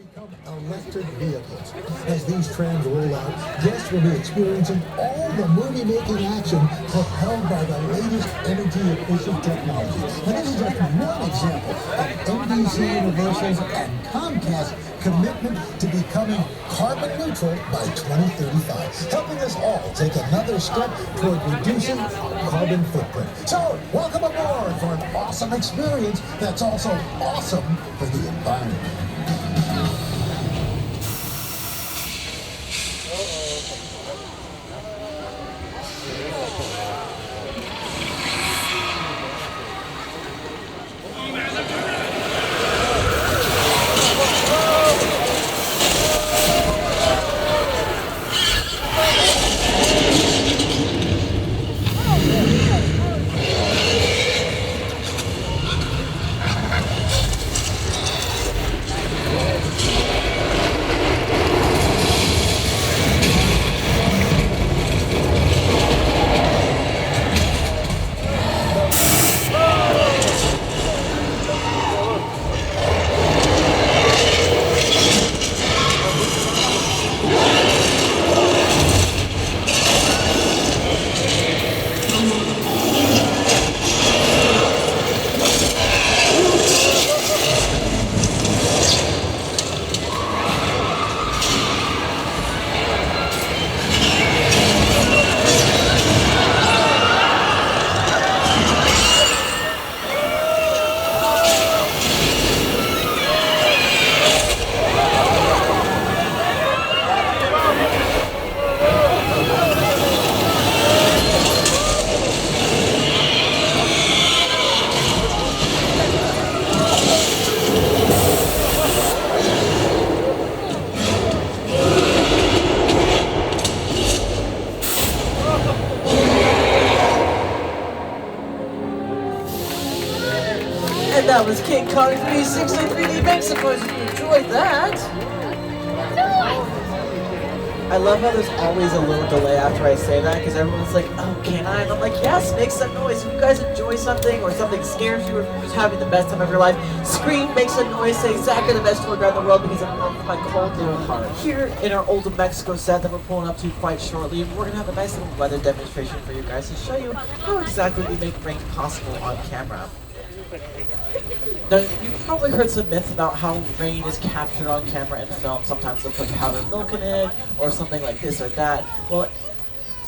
become electric vehicles. As these trams roll out, guests will be experiencing all the movie-making action propelled by the latest energy-efficient technology. And this is just one example of NBC Universal's and Comcast's commitment to becoming carbon neutral by 2035, helping us all take another step toward reducing carbon footprint. So, welcome aboard for an awesome experience that's also awesome for the environment. And that was King Kong 360 3D. Suppose you enjoyed that. I love how there's always a little delay after I say that, because everyone's like, oh, can I? And I'm like, yes, make some noise. If you guys enjoy something, or something scares you, or if you're just having the best time of your life, scream, make some noise, say exactly the best tour around the world, because I'm warm my cold little heart. Here in our Old Mexico set that we're pulling up to quite shortly, we're going to have a nice little weather demonstration for you guys to show you how exactly we make rain possible on camera. Now, you've probably heard some myths about how rain is captured on camera and film. Sometimes they'll put powdered milk in it, or something like this or that. Well,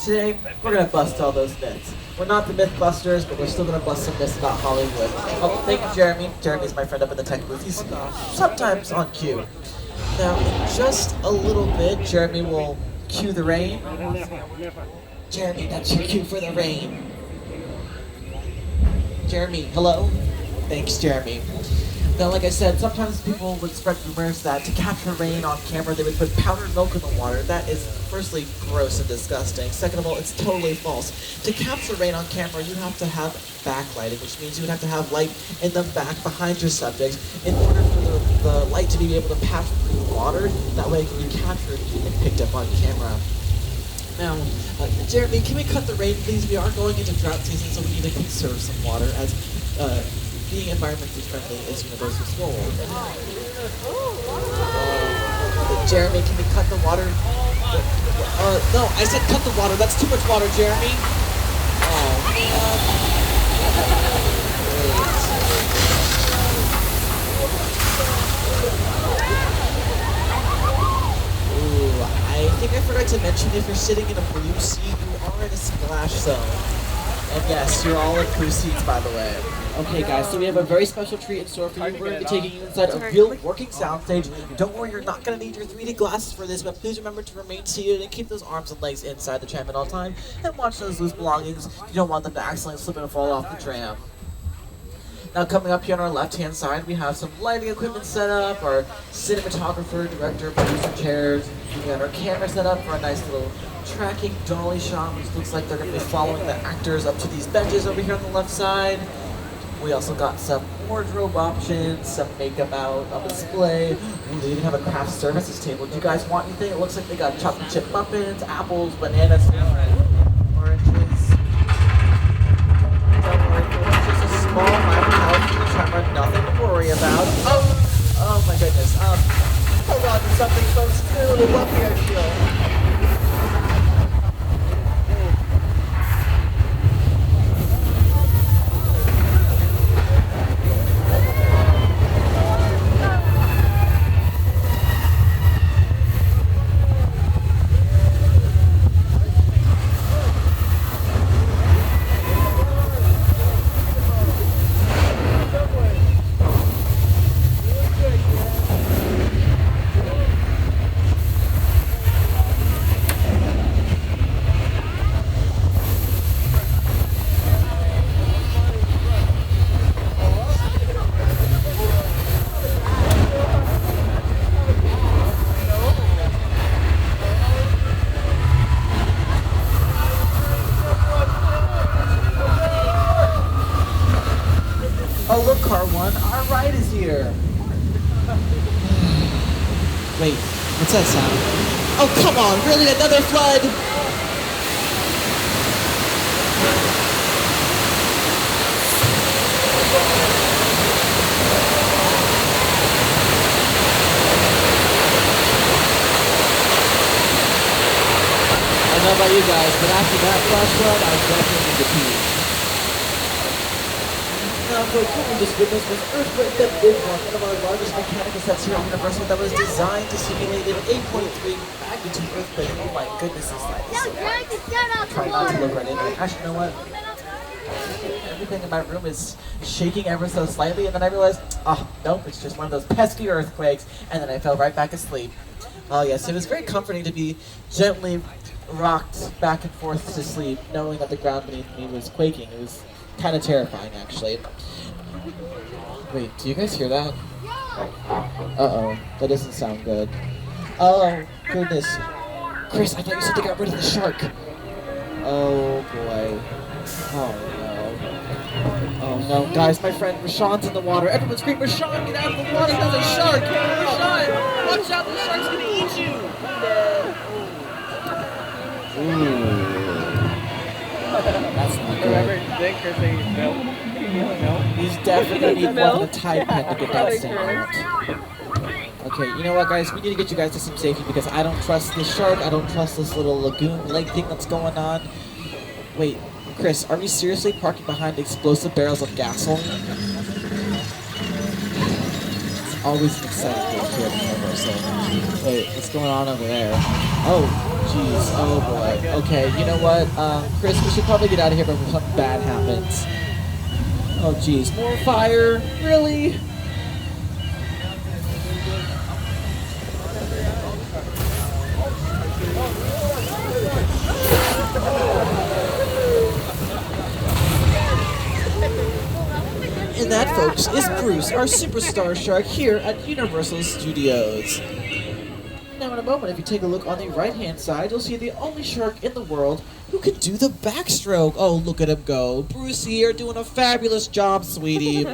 today, we're going to bust all those myths. We're not the Mythbusters, but we're still going to bust some myths about Hollywood. Oh, thank you, Jeremy. Jeremy's my friend up in the tech booth. He's sometimes on cue. Now, in just a little bit, Jeremy will cue the rain. Jeremy, that's your cue for the rain. Jeremy, hello? Thanks, Jeremy. Now, like I said, sometimes people would spread rumors that to capture rain on camera, they would put powdered milk in the water. That is, firstly, gross and disgusting. Second of all, it's totally false. To capture rain on camera, you have to have backlighting, which means you would have to have light in the back behind your subject in order for the light to be able to pass through the water. That way it can be captured and picked up on camera. Now, Jeremy, can we cut the rain, please? We are going into drought season, so we need to conserve some water, as being environmentally friendly is Universal's goal. Jeremy, can we cut the water? No, I said cut the water. That's too much water, Jeremy. Oh, man. Ooh, I think I forgot to mention, if you're sitting in a blue seat, you are in a splash zone. And yes, you're all in blue seats, by the way. Okay, guys, so we have a very special treat in store for you. We're going to be taking you inside a real working soundstage. Don't worry, you're not going to need your 3D glasses for this, but please remember to remain seated and keep those arms and legs inside the tram at all time, and watch those loose belongings. You don't want them to accidentally slip and fall off the tram. Now, coming up here on our left-hand side, we have some lighting equipment set up, our cinematographer, director, producer chairs. We got our camera set up for a nice little tracking dolly shot, which looks like they're going to be following the actors up to these benches over here on the left side. We also got some wardrobe options, some makeup out on display. Ooh, they even have a craft services table. Do you guys want anything? It looks like they got chocolate chip muffins, apples, bananas, oranges. Don't worry, it's just a small minor health camera, nothing to worry about. Oh my goodness. little lucky, I feel. Oh, look, car one, our ride is here. Wait, what's that sound? Oh, come on, really? Another flood? I don't know about you guys, but after that flash flood, I definitely need to pee. Now, folks, what we just witnessed was Earthquake that did one of our largest mechanical sets here at Universal that was designed to simulate an 8.3 magnitude earthquake. Oh my goodness, this thing is so bad. Try not to look right into it. Actually, you know what? Everything in my room is shaking ever so slightly, and then I realized, oh, nope, it's just one of those pesky earthquakes, and then I fell right back asleep. Oh yes, it was very comforting to be gently rocked back and forth to sleep, knowing that the ground beneath me was quaking. It was kind of terrifying, actually. Wait, do you guys hear that? Uh-oh, that doesn't sound good. Oh, goodness. Chris, I thought you said they got rid of the shark. Oh, boy. Oh, no. Oh, no. Guys, my friend Rashawn's in the water. Everyone scream, Rashawn, get out of the water. There's a shark. Rashawn, watch out. The shark's going to eat you. Ooh. That's not good. He's definitely going to need more than a Tide pen to get that stain out. Okay, you know what, guys? We need to get you guys to some safety because I don't trust this shark. I don't trust this little lagoon lake thing that's going on. Wait, Chris, are we seriously parking behind explosive barrels of gasoline? It's always an exciting thing here at Universal. Wait, what's going on over there? Oh, jeez. Oh, boy. Okay, you know what? Chris, we should probably get out of here before something bad happens. Oh, jeez. More fire? Really? And that, folks, is Bruce, our superstar shark here at Universal Studios. Now, in a moment, if you take a look on the right-hand side, you'll see the only shark in the world who can do the backstroke. Oh, look at him go. Bruce here doing a fabulous job, sweetie.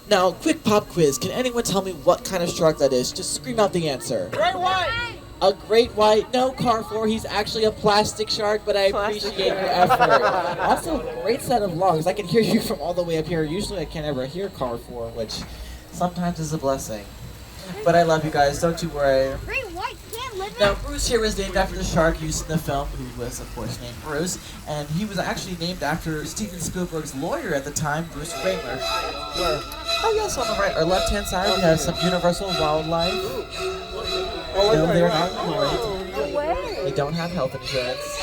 Now, quick pop quiz. Can anyone tell me what kind of shark that is? Just scream out the answer. Great white! A great white. No, Carrefour, he's actually a plastic shark, but I appreciate your effort. Also, great set of lungs. I can hear you from all the way up here. Usually I can't ever hear Carrefour, which sometimes is a blessing. But I love you guys, don't you worry. Great white can't live in. Now, Bruce here was named after the shark used in the film, who was, of course, named Bruce, and he was actually named after Steven Spielberg's lawyer at the time, Bruce Kramer. Oh yes, on the right or left-hand side, we have some Universal wildlife. No, they're not employed. No way. They don't have health insurance.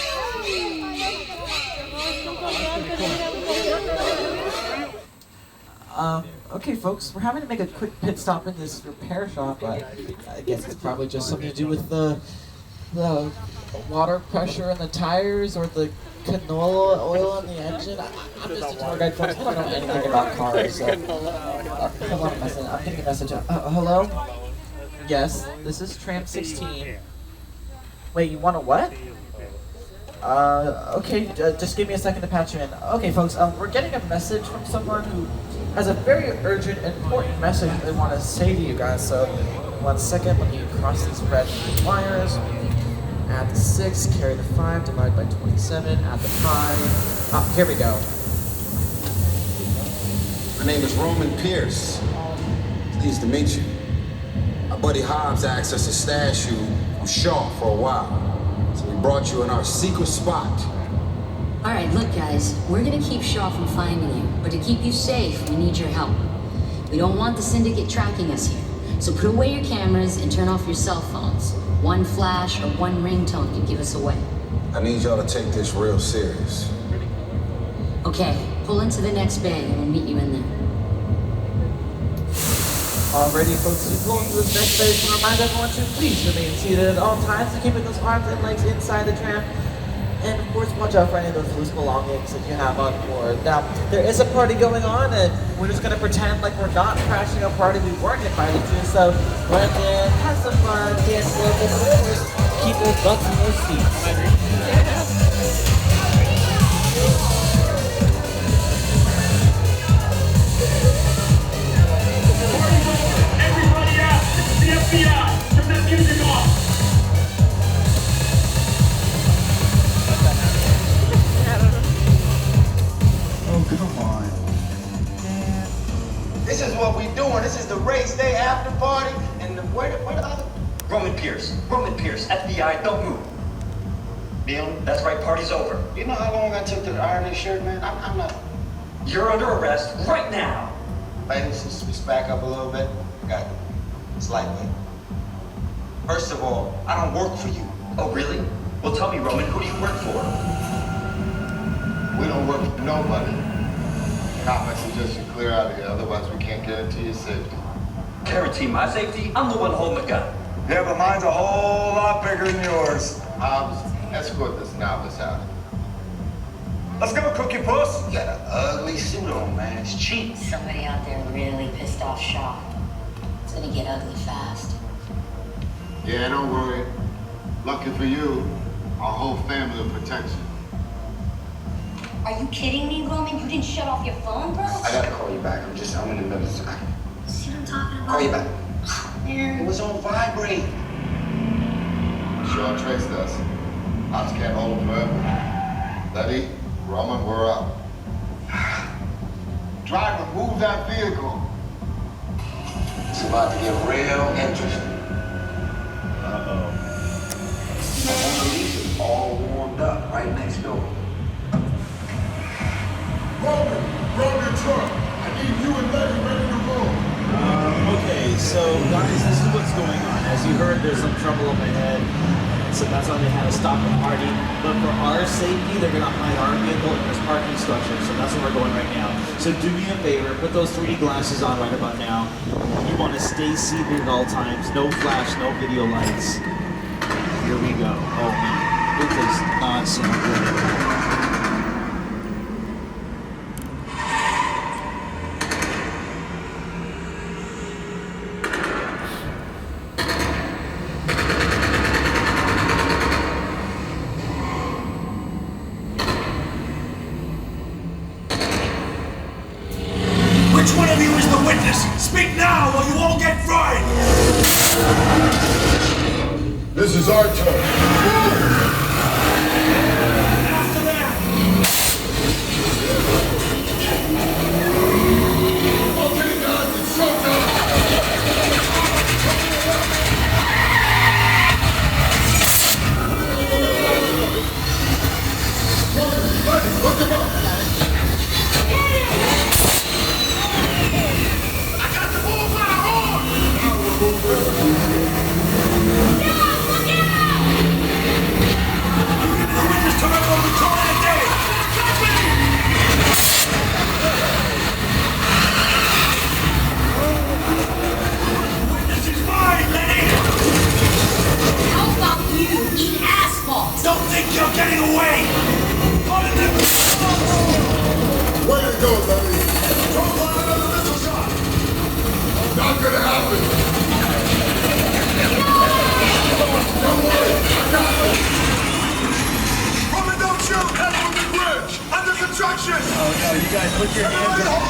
Okay, folks, we're having to make a quick pit stop in this repair shop, but I guess it's probably just something to do with the water pressure in the tires or the canola oil in the engine. I'm just a tour guide, folks. I don't know anything about cars, so... hold on a message. I'm getting a message. Hello? Yes, this is Tram 16. Wait, you want a what? Okay, just give me a second to patch you in. Okay, folks, we're getting a message from someone who has a very urgent, important message they want to say to you guys. So, 1 second, let me cross these red wires. Add the 6, carry the 5, divide by 27, add the 5. Here we go. My name is Roman Pierce. Pleased to meet you. buddy Hobbs asked us to stash you with Shaw for a while. So we brought you in our secret spot. All right, look, guys, we're gonna keep Shaw from finding you, but to keep you safe, we need your help. We don't want the syndicate tracking us here, so put away your cameras and turn off your cell phones. One flash or one ringtone could give us away. I need y'all to take this real serious. Okay, pull into the next bay and we'll meet you in there. Alrighty, folks, we pull into this next phase to remind everyone to please remain seated at all times and keeping those arms and legs inside the tram. And of course, watch out for any of those loose belongings that you have on board. Now, there is a party going on, and we're just gonna pretend like we're not crashing a party we weren't invited to. So, run in, have some fun, dance a little bit, but of course, keep those butts in those seats. Everybody out! It's the FBI! Turn that music off! Oh, come on. This is what we doing. This is the race day after party. And where the other? Roman Pierce, FBI, don't move. Neil, That's right, party's over. you know how long I took to iron this shirt, man? I'm not. You're under arrest right now. Ladies, let's back up a little bit. Got it. It's lightweight. First of all, I don't work for you. Oh, really? Well, tell me, Roman, who do you work for? We don't work for nobody. I suggest you clear out of here, otherwise we can't guarantee your safety. Guarantee my safety? I'm the one holding the gun. Yeah, but mine's a whole lot bigger than yours. Escort this novice out. Let's go, Cookie Puss. You got an ugly suit on, man. It's cheap. Somebody out there really pissed off Shaw. It's gonna get ugly fast. Yeah, don't worry. Lucky for you, our whole family will protect you. Are you kidding me, Roman? You didn't shut off your phone, bro? I gotta call you back. I'm in the middle of See what I'm talking about? Call you back. It was on vibrate. Shaw traced us. Ops can't hold him forever. Letty, Roman, we're up. Driver, move that vehicle. It's about to get real interesting. Police is all warmed up right next door. Roman, roll your truck. I need you and Letty ready to roll. Okay, so guys, this is what's going on. As you heard, there's some trouble up ahead, so that's why they had to stop the party. But for our safety, they're gonna hide our vehicle in this parking structure, so that's where we're going right now. So do me a favor, put those 3D glasses on right about now. You want to stay seated at all times, no flash, no video lights. Here we go. Oh man, it does not sound good. Which one of you is the witness? Speak now or you all get fried! This is our turn. After that! Okay, guys, it's showtime. Letty, look him up. I got the bull by the horn! The witness to remember we call it a day! Touch me! Witness is fine, Lenny! How about you eat asphalt? Don't think you're getting away! Put in the... Way to go, Letty. Don't fire another missile shot. Not gonna happen. Don't worry, I got it. Roman, don't shoot. Head from the bridge. Under construction. Oh no, you guys put your hands up.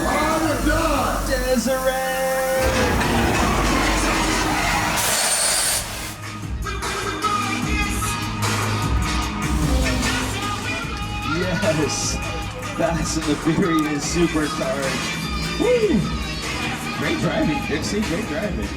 Ride or die. Desiree! Fast and the Furious Supercharged. Woo! Great driving, Dixie. Great driving.